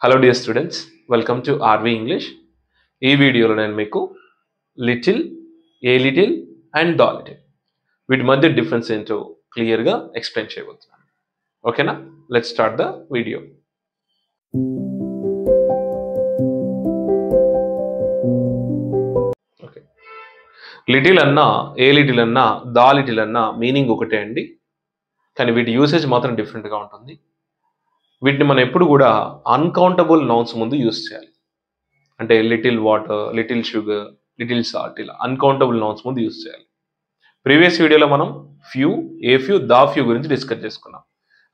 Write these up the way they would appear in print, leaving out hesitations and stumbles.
Hello dear students, welcome to RV English. ఈ వీడియోలో నేను మీకు little, a little and the little వీటి మధ్య డిఫరెన్స్ ఏంటో క్లియర్గా ఎక్స్ప్లెయిన్ చేయబోతున్నాను. ఓకేనా? Let's start the video. Okay, little అన్నా, ఏ లిటిల్ అన్నా, ద లిటిల్ అన్నా మీనింగ్ ఒకటే అండి, కానీ వీటి యూసేజ్ మాత్రం డిఫరెంట్గా ఉంటుంది. వీటిని మనం ఎప్పుడు కూడా అన్కౌంటబుల్ నౌన్స్ ముందు యూస్ చేయాలి. అంటే little water, little sugar, little salt, ఇలా అన్కౌంటబుల్ నౌన్స్ ముందు యూస్ చేయాలి. ప్రీవియస్ వీడియోలో మనం few, a few, the few గురించి డిస్కస్ చేసుకున్నాం.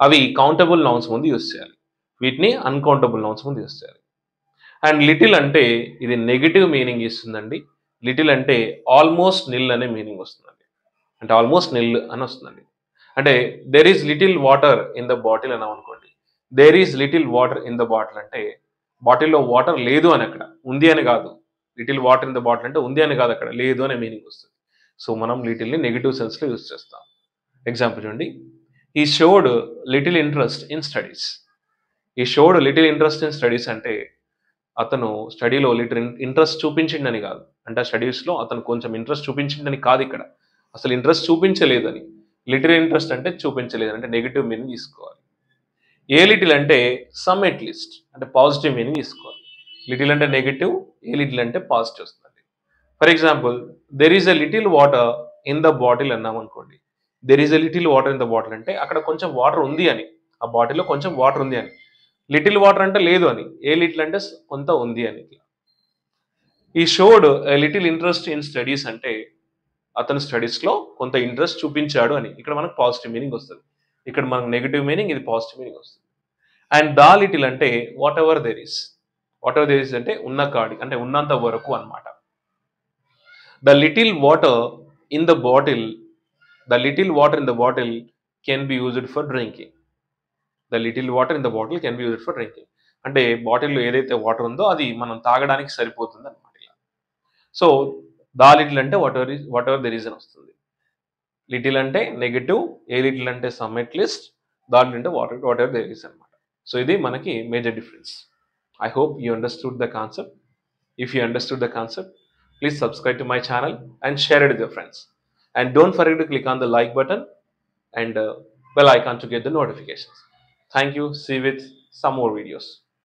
అవి కౌంటబుల్ నౌన్స్ ముందు యూస్ చేయాలి, వీటిని అన్కౌంటబుల్ నౌన్స్ ముందు యూస్ చేయాలి. అండ్ లిటిల్ అంటే ఇది నెగిటివ్ మీనింగ్ ఇస్తుందండి. లిటిల్ అంటే ఆల్మోస్ట్ నిల్ అనే మీనింగ్ వస్తుందండి. అంటే ఆల్మోస్ట్ నిల్ అని వస్తుందండి. అంటే there is little water in the bottle అన్నాం అనుకోండి. There is little water in the bottle అంటే బాటిల్లో వాటర్ లేదు అని, అక్కడ ఉంది అని కాదు. Little water in the bottle అంటే ఉంది అని కాదు, అక్కడ లేదు అనే మీనింగ్ వస్తుంది. సో మనం లిటిల్ని నెగిటివ్ సెన్స్లో యూజ్ చేస్తాం. ఎగ్జాంపుల్ చూడండి, ఈ showed little interest in studies. ఈ showed little interest in studies అంటే అతను స్టడీలో లిటిల్ ఇంట్రెస్ట్ చూపించిండని కాదు. అంటే స్టడీస్లో అతను కొంచెం ఇంట్రెస్ట్ చూపించిండని కాదు, ఇక్కడ అసలు ఇంట్రెస్ట్ చూపించలేదని. లిటిల్ ఇంట్రెస్ట్ అంటే చూపించలేదని, అంటే నెగిటివ్ మీనింగ్ తీసుకోవాలి. ఏ లిటిల్ అంటే సమ్ ఎట్ లీస్ట్, అంటే పాజిటివ్ మీనింగ్ తీసుకోవాలి. లిటిల్ అంటే నెగిటివ్, ఏ లిటిల్ అంటే పాజిటివ్ వస్తుంది. For example, there is a little water in the bottle అన్నాం అనుకోండి. There is a little water in the bottle అంటే అక్కడ కొంచెం వాటర్ ఉంది అని, ఆ బాటిల్లో కొంచెం వాటర్ ఉంది అని. లిటిల్ వాటర్ అంటే లేదు అని, ఏ లిటిల్ అంటే కొంత ఉంది అని. ఈ showed a little interest in studies అంటే అతను స్టడీస్లో కొంత ఇంట్రెస్ట్ చూపించాడు అని. ఇక్కడ మనకు పాజిటివ్ మీనింగ్ వస్తుంది. ఇక్కడ మనకు నెగిటివ్ మీనింగ్, ఇది పాజిటివ్ మీనింగ్ వస్తుంది. అండ్ ద లిటిల్ అంటే what ever there is. What ever there is అంటే ఉన్న కాడి, అంటే ఉన్నంత వరకు అనమాట. The little water in the bottle, the little water in the bottle can be used for drinking. The little water in the bottle can be used for drinking అంటే బాటిల్లో ఏదైతే వాటర్ ఉందో అది మనం తాగడానికి సరిపోతుంది అనమాట. సో ద లిటిల్ అంటే వాట్ ఎవర్ దెర్ ఈస్ అని వస్తుంది. లిటిల్ అంటే నెగిటివ్, ఏ లిటిల్ అంటే some at least, the little అంటే వాట్ ఎవర్ దెర్ ఈస్ అనమాట. సో ఇది మనకి major difference. I hope you understood the concept. If you understood the concept, please subscribe to my channel and share it with your friends. And don't forget to click on the like button and bell icon to get the notifications. Thank you. See you with some more videos.